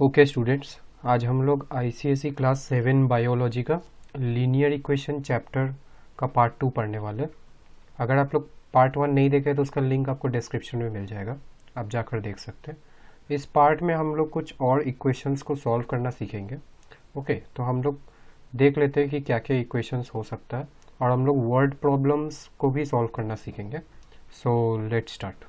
Okay students, आज हम लोग आईसीएसई क्लास 7 बायोलॉजी का लीनियर इक्वेशन चैप्टर का पार्ट 2 पढ़ने वाले हैं। अगर आप लोग पार्ट 1 नहीं देखे तो उसका लिंक आपको डिस्क्रिप्शन में मिल जाएगा, आप जाकर देख सकते हैं। इस पार्ट में हम लोग कुछ और इक्वेशंस को सॉल्व करना सीखेंगे। ओके, तो हम लोग देख लेते हैं कि क्या क्या इक्वेशंस हो सकता है, और हम लोग वर्ड प्रॉब्लम्स को भी सॉल्व करना सीखेंगे। So let's start.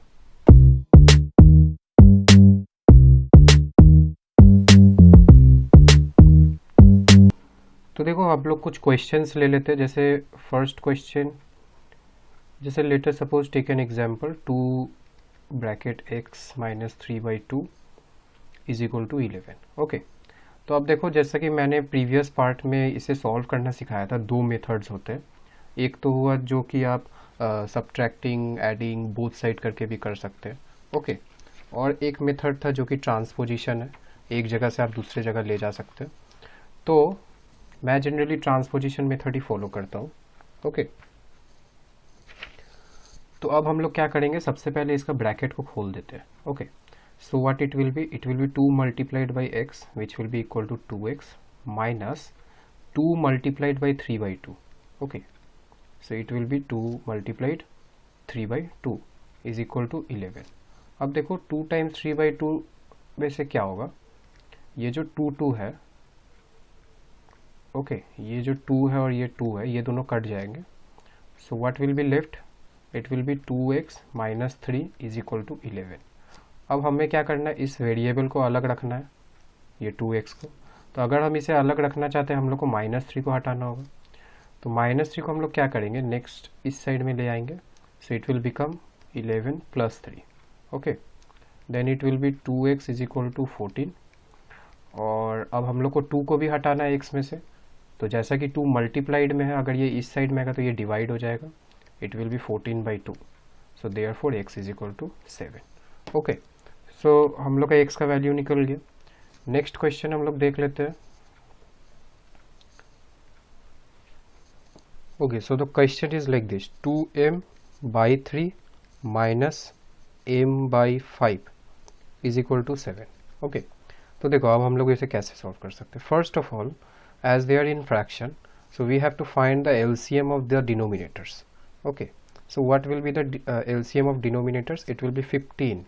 तो देखो, आप लोग कुछ क्वेश्चंस ले लेते हैं। जैसे फर्स्ट क्वेश्चन, जैसे later suppose take an example 2 bracket x minus 3/2 is equal to 11। Okay, तो अब देखो, जैसा कि मैंने प्रीवियस पार्ट में इसे सॉल्व करना सिखाया था, दो मेथड्स होते हैं। एक तो हुआ जो कि आप सब्ट्रैक्टिंग, एडिंग, बोथ साइड करके भी कर सकते हैं। ओके, और एक मेथड था जो कि ट्रांसपोजिशन है, एक जगह से आप दूसरे जगह ले जा सकते हैं। तो मैं जनरली ट्रांसपोजिशन मेथड ही फॉलो करता हूँ। ओके, तो अब हम लोग क्या करेंगे, सबसे पहले इसका ब्रैकेट को खोल देते हैं। Okay, so what it will be 2 multiplied by x which will be equal to 2x minus 2 multiplied by 3/2। Okay, so it will be 2 multiplied 3/2 is equal to 11। अब देखो, 2 टाइम्स 3/2 में से क्या होगा, ये जो 2 है, ओके, ये जो 2 है और ये 2 है, ये दोनों कट जाएंगे। So what will be left, it will be 2x minus 3 is equal to 11। अब हमें क्या करना है, इस वेरिएबल को अलग रखना है, ये 2x को। तो अगर हम इसे अलग रखना चाहते हैं, हम लोग को -3 को हटाना होगा। तो -3 को हम लोग क्या करेंगे, नेक्स्ट इस साइड में ले आएंगे। So it will become 11 plus 3। Okay, then it will be 2x is equal to 14। और अब हम लोग को 2 को भी हटाना है x में से। तो जैसा कि 2 मल्टीप्लाइड में है, अगर ये इस साइड में आएगा तो ये डिवाइड हो जाएगा, it will be 14/2। So therefore x is equal to 7। Okay, so हम लोग का x का वैल्यू निकल गया। नेक्स्ट क्वेश्चन हम लोग देख लेते हैं। Okay, so the question is like this, 2m/3 minus m/5 is equal to 7। Okay, तो देखो, अब हम लोग इसे कैसे सॉल्व कर सकते हैं। First of all, as they are in fraction, so we have to find the LCM of their denominators. Okay, so what will be the LCM of denominators? It will be 15।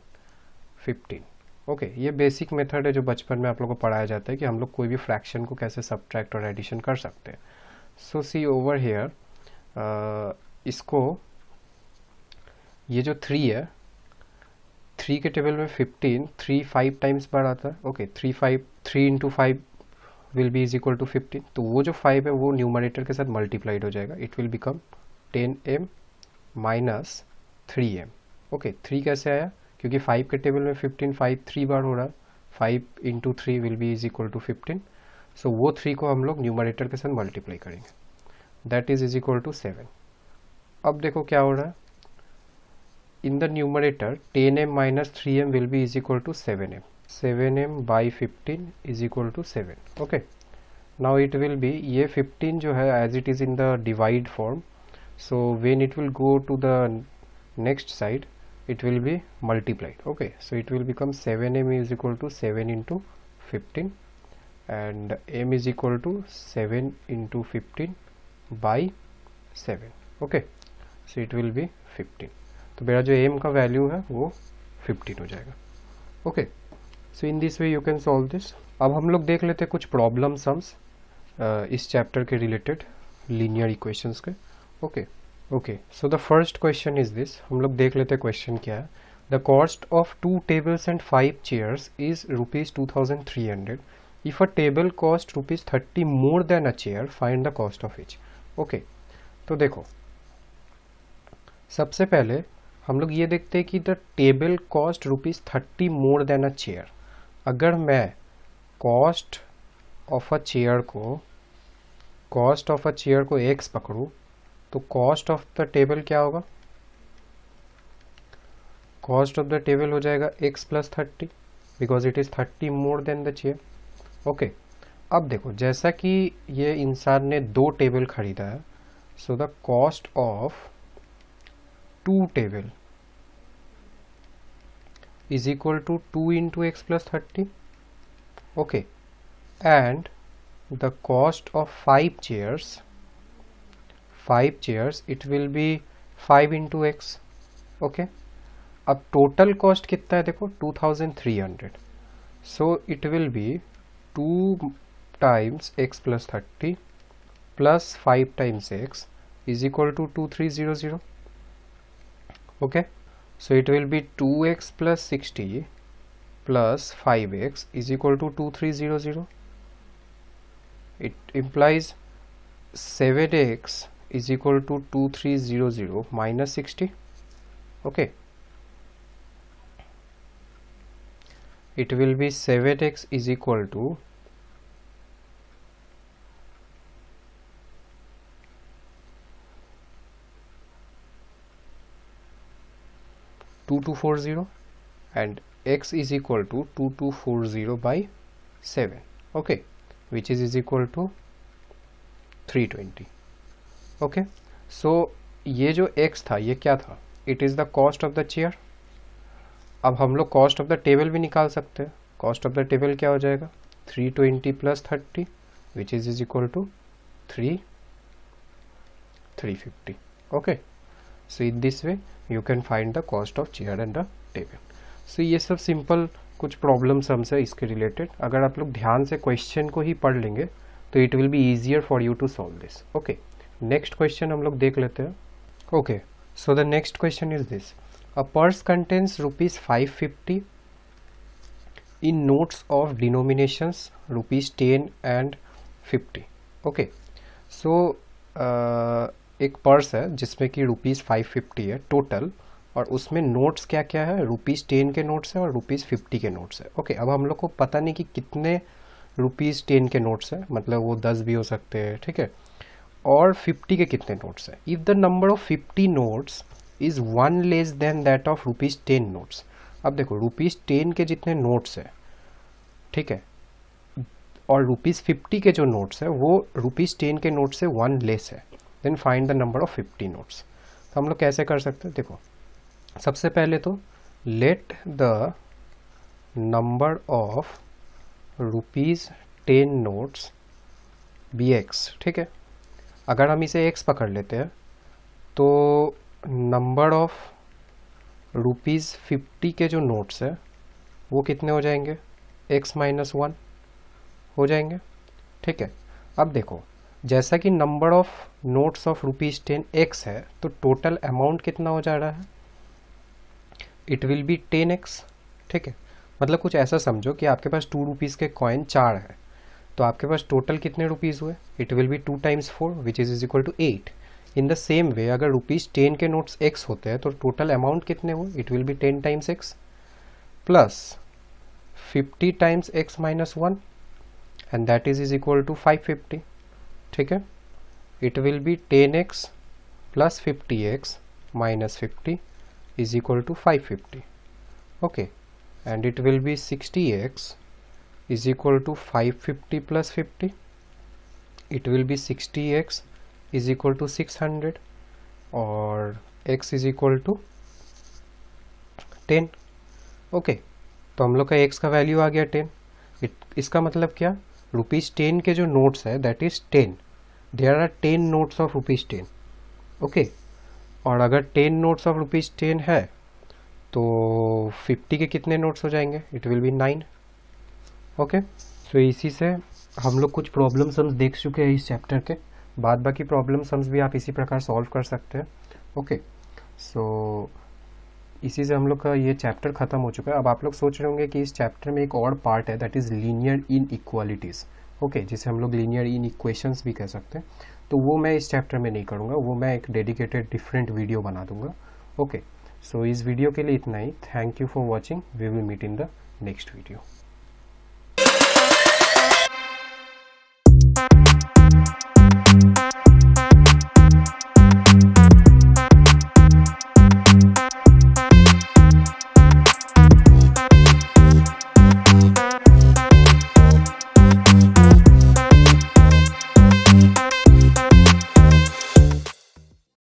Okay, ये basic method है जो बचपन में आप लोगों को पढ़ाया जाता है कि हम लोग कोई भी फ्रैक्शन को कैसे सब्ट्रैक्ट और एडिशन कर सकते हैं। सो सी ओवर हेयर, इसको, ये जो 3 है, 3 के टेबल में 15, 3 5 टाइम्स बार आता है। Okay, 3 into 5 will be is equal to 15। तो वो जो 5 है वो न्यूमरेटर के साथ मल्टीप्लाइड हो जाएगा, it will become 10m minus 3m। Okay, 3 कैसे आया, क्योंकि 5 के टेबल में 15 5 3 बार हो रहा है, 5 into 3 will be is equal to 15। So वो 3 को हम लोग न्यूमरेटर के साथ मल्टीप्लाई करेंगे, दैट इज इक्वल टू 7। अब देखो क्या हो रहा है, in the numerator 10m minus 3m will be is equal to 7m। 7m by 15 is equal to 7। Okay, now it will be, ये 15 जो है as it is in the divide form, so when it will go to the next side it will be multiplied. Okay, so it will become 7m is equal to 7 into 15 and m is equal to 7 into 15 by 7. Okay, so it will be 15. तो मेरा जो m का value है वो 15 हो जाएगा। Okay, so in this way you can solve this. अब हम लोग देख लेते हैं कुछ प्रॉब्लम सम्स इस चैप्टर के रिलेटेड, लीनियर इक्वेशंस के। Okay, so the first question is this. हम लोग देख लेते हैं क्वेश्चन क्या है। The cost of 2 tables and 5 chairs is rupees 2300. If a table cost rupees 30 more than a chair, find the cost of each. Okay, तो देखो, सबसे पहले हम लोग ये देखते हैं कि the table cost rupees 30 more than a chair. अगर मैं कॉस्ट ऑफ अ चेयर को x पकड़ूँ, तो कॉस्ट ऑफ द टेबल क्या होगा, कॉस्ट ऑफ द टेबल हो जाएगा x plus 30 because it is 30 more than the chair. Okay, अब देखो, जैसा कि ये इंसान ने 2 टेबल खरीदा है, so the cost of 2 table is equal to 2 into x plus 30। okay, and the cost of 5 chairs it will be 5 into x. okay, अब टोटल कॉस्ट कितना है देखो 2300, सो it will be 2 times x plus 30 plus 5 times x is equal to 2300. okay, so it will be 2x plus 60 plus 5x is equal to 2300. it implies 7x is equal to 2300 minus 60. okay, it will be 7x is equal to 2240 and x is equal to 2240 by 7. okay, which is equal to 320. okay, so ये जो x था ये क्या था, it is the cost of the chair. अब हम लोग cost of the table भी निकाल सकते हैं. कॉस्ट ऑफ द टेबल क्या हो जाएगा 320 plus 30 which is equal to 350. Okay, so in this way you can find the cost of chair and the table. So ये सब सिंपल कुछ प्रॉब्लम्स हमसे इसके रिलेटेड, अगर आप लोग ध्यान से क्वेश्चन को ही पढ़ लेंगे तो it will be easier for you to solve this. Okay, next question हम लोग देख लेते हैं. Okay, so the next question is this. A purse contains rupees 550 in notes of denominations rupees 10 and 50. okay, so एक purse है जिसमें कि rupees 550 है टोटल, और उसमें नोट्स क्या क्या है, रुपीज़ 10 के नोट्स है और रुपीज़ 50 के नोट्स है. ओके, अब हम लोग को पता नहीं कि कितने रुपीज़ 10 के नोट्स है, मतलब वो 10 भी हो सकते हैं, ठीक है, और 50 के कितने नोट्स है. If the number of 50 notes is 1 less than that of rupees 10 notes. अब देखो रुपीज़ 10 के जितने नोट्स है, ठीक है, और रुपीज़ 50 के जो नोट्स है वो रुपीज़ 10 के नोट से 1 लेस है, then find the number of 50 notes. तो हम लोग कैसे कर सकते हैं, देखो सबसे पहले तो let the number of rupees 10 notes be x. ठीक है, अगर हम इसे एक्स पकड़ लेते हैं तो नंबर ऑफ रुपीज़ 50 के जो नोट्स है वो कितने हो जाएंगे, x माइनस 1 हो जाएंगे. ठीक है, अब देखो जैसा कि number of notes of rupees 10 x है तो टोटल अमाउंट कितना हो जा रहा है, इट विल बी 10x. ठीक है, मतलब कुछ ऐसा समझो कि आपके पास 2 रुपीज़ के कॉइन 4 है, तो आपके पास टोटल कितने रुपीज़ हुए, it will be 2 times 4 which is equal to 8. In the same way अगर रुपीज़ 10 के नोट्स x होते हैं तो टोटल अमाउंट कितने हुए, it will be 10 times x plus 50 times x minus 1 and that is equal to 550. ठीक है, it will be 10x plus 50x minus 50 is equal to 550. Okay, and it will be 60x is equal to 550 plus 50. It will be 60x is equal to 600 और x is equal to 10. Okay, तो हम लोग का x का value आ गया 10. इसका मतलब क्या, रुपीज़ 10 के जो नोट्स है that is 10. There are 10 notes of rupees 10. Okay, और अगर 10 नोट्स ऑफ रुपीज़ 10 है तो 50 के कितने नोट्स हो जाएंगे, इट विल बी 9. ओके, सो इसी से हम लोग कुछ प्रॉब्लम सम्स देख चुके हैं इस चैप्टर के. बाद बाकी प्रॉब्लम सम्स भी आप इसी प्रकार सॉल्व कर सकते हैं. ओके, सो इसी से हम लोग का ये चैप्टर ख़त्म हो चुका है. अब आप लोग सोच रहे होंगे कि इस चैप्टर में एक और पार्ट है that is linear in equalities. Okay, जिसे हम लोग लीनियर इन इक्वेशंस भी कह सकते हैं, तो वो मैं इस चैप्टर में नहीं करूँगा, वो मैं एक डेडिकेटेड डिफरेंट वीडियो बना दूँगा. ओके, सो इस वीडियो के लिए इतना ही. Thank you for watching. We will meet in the next video.